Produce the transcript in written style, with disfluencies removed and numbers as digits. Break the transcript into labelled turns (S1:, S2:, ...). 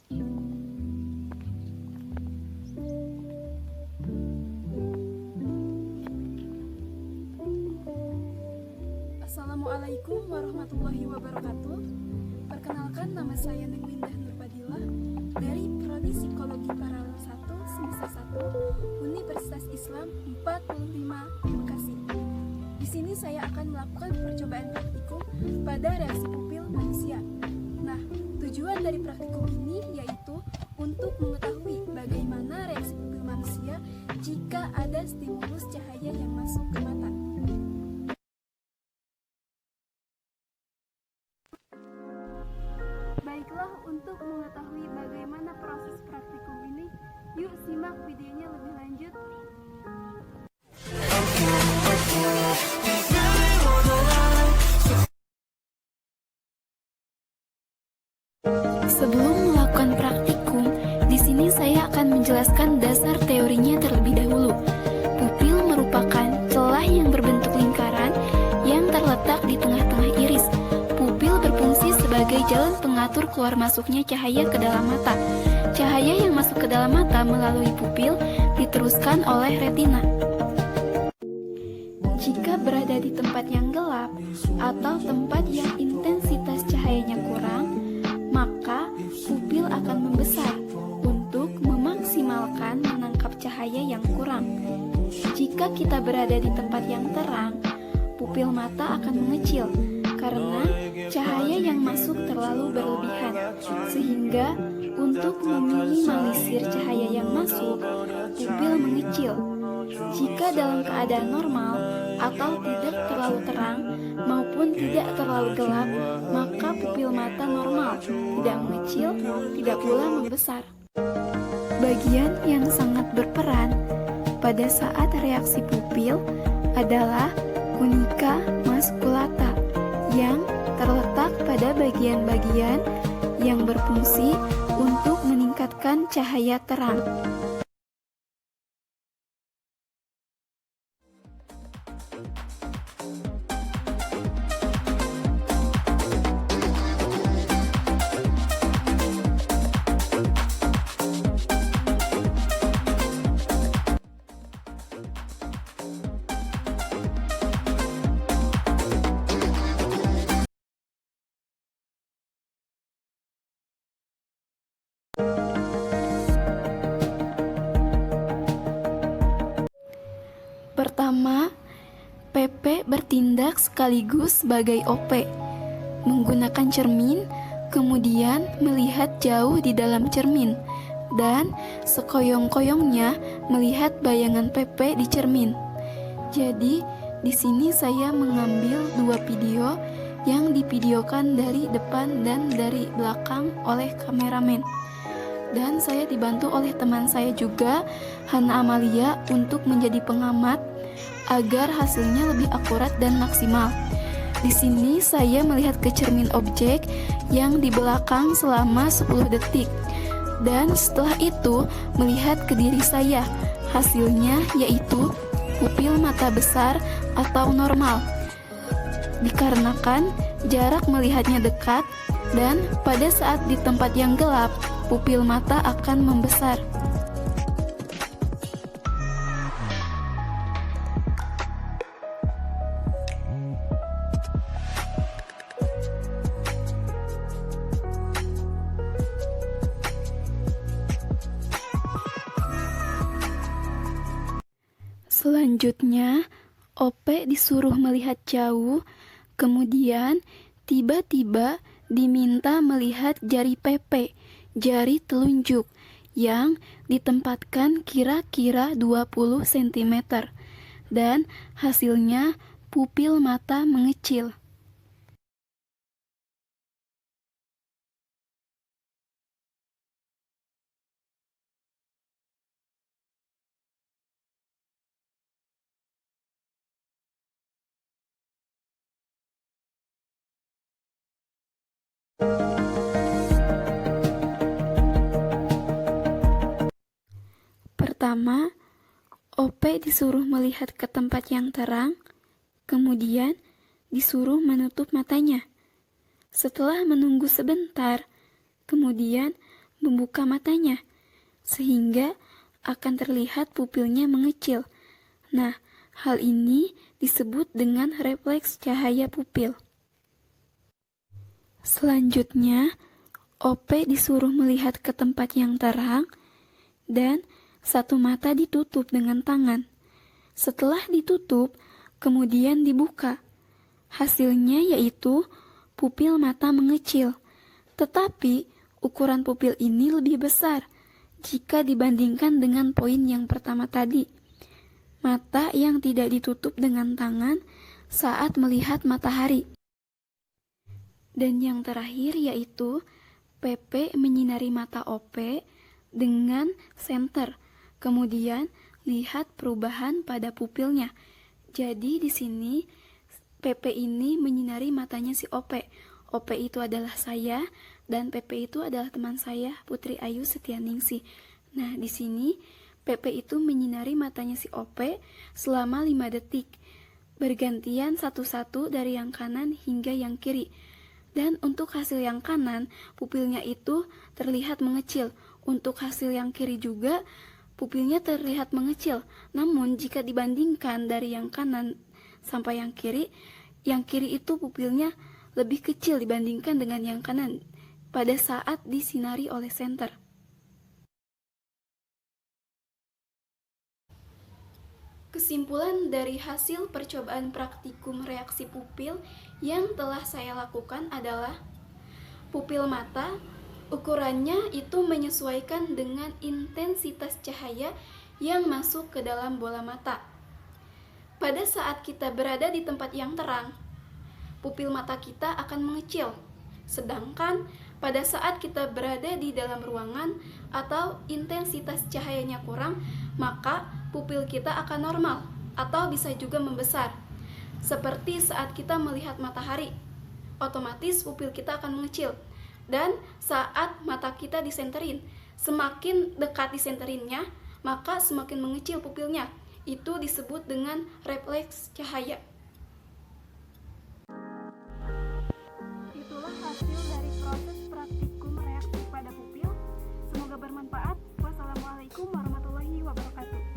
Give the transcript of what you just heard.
S1: Assalamualaikum warahmatullahi wabarakatuh. Perkenalkan, nama saya Nengwindah Nurfadilah dari Prodi Psikologi Paralel 1 semester 1 Universitas Islam 45 Bekasi. Di sini saya akan melakukan percobaan praktikum pada reaksi pupil manusia. Nah, tujuan dari praktikum ini yaitu untuk mengetahui bagaimana reaksi pupil manusia jika ada stimulus cahaya yang masuk ke mata. Baiklah, untuk mengetahui bagaimana proses praktikum ini, yuk simak videonya lebih lanjut.
S2: Sebelum melakukan praktikum, di sini saya akan menjelaskan dasar teorinya terlebih dahulu. Pupil merupakan celah yang berbentuk lingkaran yang terletak di tengah-tengah iris. Pupil berfungsi sebagai jalan pengatur keluar masuknya cahaya ke dalam mata. Cahaya yang masuk ke dalam mata melalui pupil diteruskan oleh retina. Jika berada di tempat yang gelap atau tempat yang intensitas cahayanya kurang, maka pupil akan membesar untuk memaksimalkan menangkap cahaya yang kurang. Jika kita berada di tempat yang terang, pupil mata akan mengecil karena cahaya yang masuk terlalu berlebihan, sehingga untuk meminimalisir cahaya yang masuk, pupil mengecil. Jika dalam keadaan normal atau tidak terlalu terang maupun tidak terlalu gelap, maka pupil mata normal, tidak mengecil, tidak pula membesar. Bagian yang sangat berperan pada saat reaksi pupil adalah tunica masculata yang terletak pada bagian-bagian yang berfungsi untuk meningkatkan cahaya terang. Pertama, PP bertindak sekaligus sebagai OP, menggunakan cermin, kemudian melihat jauh di dalam cermin, dan sekoyong-koyongnya melihat bayangan PP di cermin. Jadi, di sini saya mengambil dua video yang divideokan dari depan dan dari belakang oleh kameramen. Dan saya dibantu oleh teman saya juga, Hana Amalia, untuk menjadi pengamat agar hasilnya lebih akurat dan maksimal. Di sini saya melihat ke cermin objek yang di belakang selama 10 detik. Dan setelah itu melihat ke diri saya. Hasilnya yaitu pupil mata besar atau normal. Dikarenakan jarak melihatnya dekat dan pada saat di tempat yang gelap, pupil mata akan membesar. Selanjutnya, OP disuruh melihat jauh, kemudian tiba-tiba diminta melihat jari PP, jari telunjuk, yang ditempatkan kira-kira 20 cm, dan hasilnya pupil mata mengecil. Pertama, OP disuruh melihat ke tempat yang terang, kemudian disuruh menutup matanya. Setelah menunggu sebentar, kemudian membuka matanya, sehingga akan terlihat pupilnya mengecil. Nah, hal ini disebut dengan refleks cahaya pupil. Selanjutnya, OP disuruh melihat ke tempat yang terang dan satu mata ditutup dengan tangan. Setelah ditutup, kemudian dibuka. Hasilnya yaitu pupil mata mengecil, tetapi ukuran pupil ini lebih besar jika dibandingkan dengan poin yang pertama tadi. Mata yang tidak ditutup dengan tangan saat melihat matahari. Dan yang terakhir yaitu PP menyinari mata OP dengan senter. Kemudian lihat perubahan pada pupilnya. Jadi di sini PP ini menyinari matanya si OP. OP itu adalah saya dan PP itu adalah teman saya, Putri Ayu Setianingsih. Nah, di sini PP itu menyinari matanya si OP selama 5 detik, bergantian satu-satu dari yang kanan hingga yang kiri. Dan untuk hasil yang kanan, pupilnya itu terlihat mengecil. Untuk hasil yang kiri juga, pupilnya terlihat mengecil. Namun, jika dibandingkan dari yang kanan sampai yang kiri itu pupilnya lebih kecil dibandingkan dengan yang kanan pada saat disinari oleh senter. Kesimpulan dari hasil percobaan praktikum reaksi pupil yang telah saya lakukan adalah pupil mata ukurannya itu menyesuaikan dengan intensitas cahaya yang masuk ke dalam bola mata. Pada saat kita berada di tempat yang terang, pupil mata kita akan mengecil. Sedangkan pada saat kita berada di dalam ruangan atau intensitas cahayanya kurang, maka pupil kita akan normal atau bisa juga membesar. Seperti saat kita melihat matahari, otomatis pupil kita akan mengecil. Dan saat mata kita disenterin, semakin dekat disenterinnya, maka semakin mengecil pupilnya. Itu disebut dengan refleks cahaya.
S1: Itulah hasil dari proses praktikum reaksi pada pupil. Semoga bermanfaat. Wassalamualaikum warahmatullahi wabarakatuh.